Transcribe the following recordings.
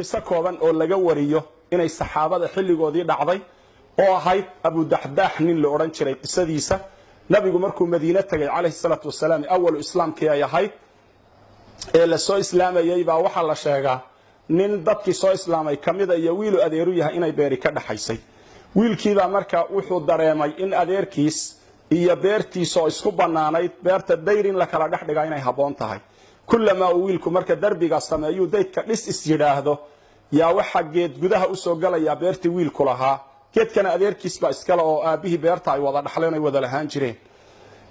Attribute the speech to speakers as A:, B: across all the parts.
A: qiso kooban oo laga wariyo inay saxaabada xilligoodii dhacday oo ahayd abu daxdaax nin la oran jiray qisadiisa nabigu markuu madiina tagay calayhi salaatu wasalaam awal islaamkii ay ahayd ee la soo islaamayay baa waxa la sheegaa nin dadkii soo islaamay kamida iyo wiilu adeeru yahay inay beeri ka dhaxaysay wiilkiiba marka wuxuu dareemay in adeerkiis iyo beertiisa oo isku banaanayd beerta dayrin la kala dhaxdhiga inay haboon tahay kullama uu wiilku marka darbiga sameeyo daydka dhis is yiraahdo yaa waxa geed gudaha u soo galaya beertii wiilku lahaa geedkana adeerkiis baa iskala oo aabihii beerta ay wada dhaxleen ay wada lahaan jireen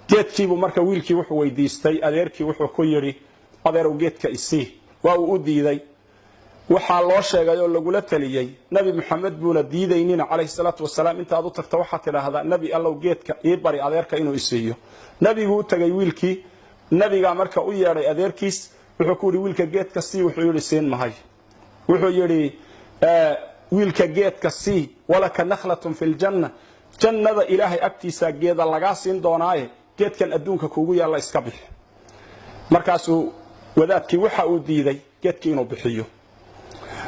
A: geedkiibu marka wiilkii wuxuu weydiistay adeerkii wuxuu ku yiri adeerow geedka isii waa uu u diiday waxaa loo sheegay oo lagula taliyay nabi maxamed buuna diidaynina calayhi salaatu wasalaam intaad u tagto waxaa tidhaahdaa nabi allow geedka ii bari adeerka inuu isiiyo nabigu u tagay wiilkii nabiga marka u yeedhay adeerkiis wuxuu ku yiri wiilka geedka sii wuxuu yiri siin mahay wuxuu yiri wiilka geedka sii walaka nakhlatun fil janna jannada ilaahay agtiisa geeda laga siin doonaaye geedkan adduunka kuugu yaala iska bix markaasuu wadaadkii waxa uu diiday geedkii inuu bixiyo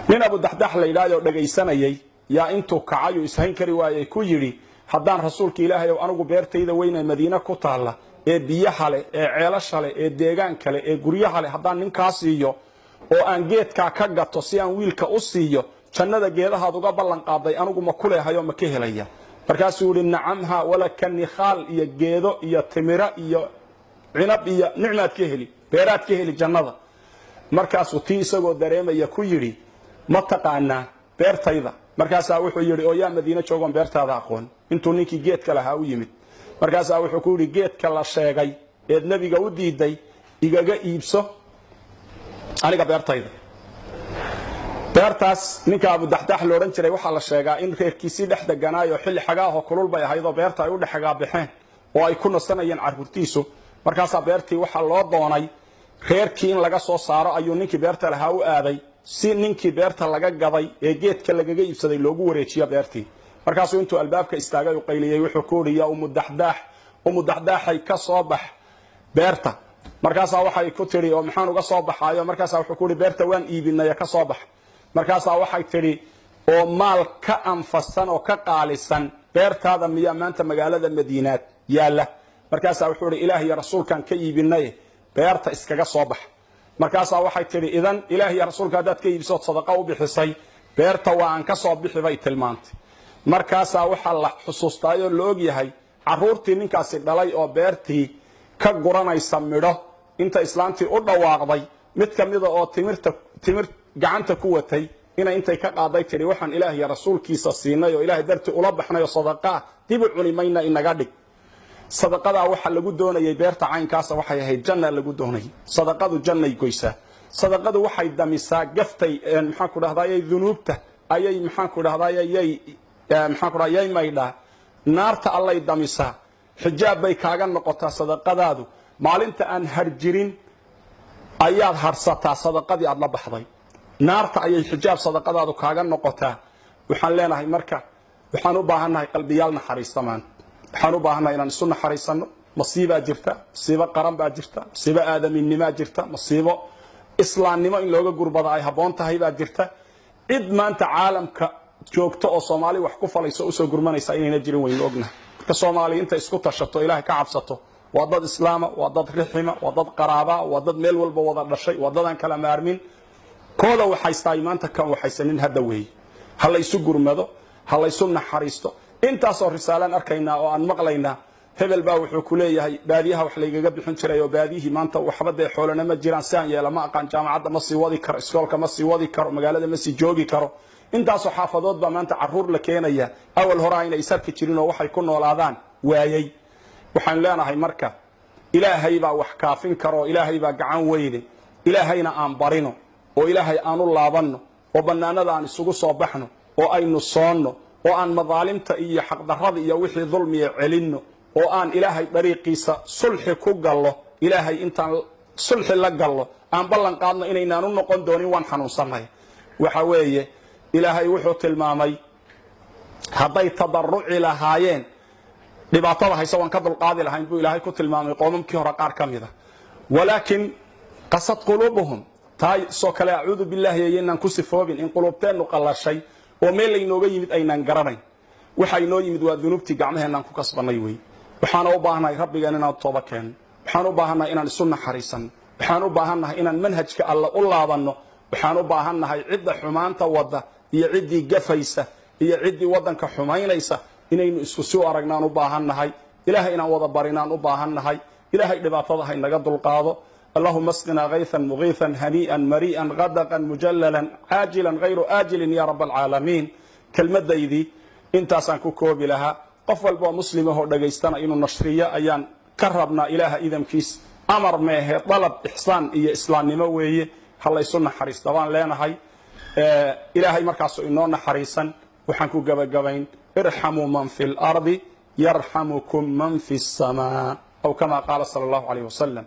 A: nin abu daxdax la yiraahdo dhageysanayay yaa intuu kacay uu ishayn kari waayay ku yiri haddaan rasuulka ilaahay oo anigu beertayda weyn ee madiina ku taala ee biyaha leh ee ceelasha leh ee deegaan kale ee guryaha leh haddaan ninkaas siiyo oo aan geedka ka gato si aan wiilka u siiyo jannada geedahaad uga ballan qaaday anigu ma ku leehayo ma ka helaya markaasuu yiri nacamha wala kan khal iyo geedo iyo timira iyo cinab iyo nicmaad ka heli beeraad ka heli jannada markaasuu tii isagoo dareemaya ku yiri ma taqaana beertayda markaasaa wuxuu yiri oo yaa madiina joogan beertaada aqoon intuu ninkii geedka lahaa u yimid markaasaa wuxuu ku yiri geedka la sheegay ee nabiga u diiday igaga iibso aniga beertayda beertaas ninka abu daxdax loo oran jiray waxa la sheegaa in reerkiisii dhex deganaayo xilli xagaah oo kulul bay ahayd oo beerta ay u dhaxaga bixeen oo ay ku nasanayeen carruurtiisu markaasaa beertii waxa loo doonay reerkii in laga soo saaro ayuu ninkii beerta lahaa u aaday si ninkii beerta laga gaday ee geedka lagaga iibsaday loogu wareejiyo beertii markaasuu intuu albaabka istaagay u qayliyay wuxuu ku yiri umu daxdaxay ka soo bax beerta markaasaa waxay ku tiri oo maxaan uga soo baxaayo markaasaa wuxuu ku yiri beerta waan iibinay ka soo bax markaasaa waxay tiri oo maal ka anfasan oo ka qaalisan beertaada miya maanta magaalada madiinaad yaala markaasaa wuxuu yiri ilaahay iyo rasuulkan ka iibinay beerta iskaga soo bax markaasaa waxay tiri idan ilaahay iyo rasuulka hadaad ka iibso sadaqa u bixisay beerta waan ka soo bixi bay tilmaantay markaasaa waxa la xusuustaayo la og yahay caruurtii ninkaasi dhalay oo beertii ka guranaysa midho inta islaantii u dhawaaqday mid kamida oo timir gacanta ku watay intay ka qaaday tiri waxaan ilaahay iyo rasuulkiisa siinay oo ilaahay dartii ula baxnay sadaqa dib u cunimayna inaga dhig sadaqada waxa lagu doonayay beerta caynkaas waxay ahayd janna lagu doonayay sadaqadu jannay goysa sadaqadu waxay damisaa gaftay maxaan ku dhahdaa dunuubta ayay maxaan ku dhahdaa maydha naarta allay damisaa xijaab bay kaaga noqotaa sadaqadaadu maalinta aan harjirin ayaad harsataa sadaqadii aad la baxday naarta ayay xijaab sadaqadaadu kaaga noqotaa waxaan leenahay marka waxaan u baahanahay qalbiyaal naxariistamaan waxaan u baahanahay inaan isu naxariisano masiiba jirta masiibo qaran baa jirta masiibo aadaminimo jirta masiibo islaamnimo in looga gurbado ay haboon tahay baa jirta cid maanta caalamka joogto oo Soomaali wax ku falayso usoo gurmanaysa inayna jirin weyn ogna ka Soomaali inta isku tashato ilaahay ka cabsato waa dad islaama waa dad rixima waa dad qaraaba waa dad meel walba wada dhashay waa dad aan kala maarmin kooda waxay staay maanta kan waxaysanin hada weey hal isu gurmado hal isu naxariisto intaas oo risaalan arkayna oo aan maqlayna hebel baa wuxuu ku leeyahay baadiyaha wax laygaga bixin jiray oo baadihi maanta waxba xoolana ma jiraan saan yeela ma aqaan jaamacadda ma sii wadi karo iskoolka ma sii wadi karo magaalada ma sii joogi karo intaas oo xaafadood baa maanta caruur la keenaya awal hore inay sarki jirin oo waxay ku noolaadaan waayay waxaan leenahay marka ilaahay baa wax kaafin karo ilaahay baa gacan weyne ilaahayna aan barino oo ilaahay aan u laabano oo banaanada aan isugu soo baxno oo aynu soonno oo aan madaalimta iyo xaq darrada iyo wixii dulmiye celino oo aan ilaahay dariiqiisa sulxi ku gallo ilaahay intaan sulxi la gallo aan ballan qaadno inaynaan u noqon doonin waan xanuunsanahay waxa weeye ilaahay wuxuu tilmaamay hadday tadarruci lahaayeen dhibaatada hayso waan ka dulqaadi lahayn buu ilaahay ku tilmaamay qoomamkii hore qaar kamida walaakin qasad qulubuhum tahay soo kale acuudu billaahi ayaynan ku sifoobin in qulubteennu qallashay oo meel laynooga yimid aynan garanayn waxa inoo yimid waa dunuubtii gacmaheennan ku kasbanay wey waxaan u baahanahay rabbigeen inaan tooba keenno waxaan u baahanahay inaan isu naxariisanno waxaan u baahannahay inaan manhajka alla u laabanno waxaan u baahannahay cidda xumaanta wadda iyo ciddii gafaysa iyo ciddii waddanka xumaynaysa inaynu isku sii aragnaan u baahannahay ilaahay inaan wada barinaan u baahannahay ilaahay dhibaatada ha inaga dulqaado اللهم اسقنا غيثا مغيثا هنيئا مريئا غدقا مجللا عاجلا غير آجل يا رب العالمين كلمة ديدي انتاسان كوكوب لها قفل بو مسلمه دغيستنا انو نشريه ايان كربنا اله اذن كيس امر ماه طلب احسان iyo islaamnimo weeye halayso naxariis dabaan leenahay ilaahay markaas inoo naxariisan waxaan ku gabagabayn irhamu man fil ardi yarhamukum man fis samaa aw kama qala sallallahu alayhi wasallam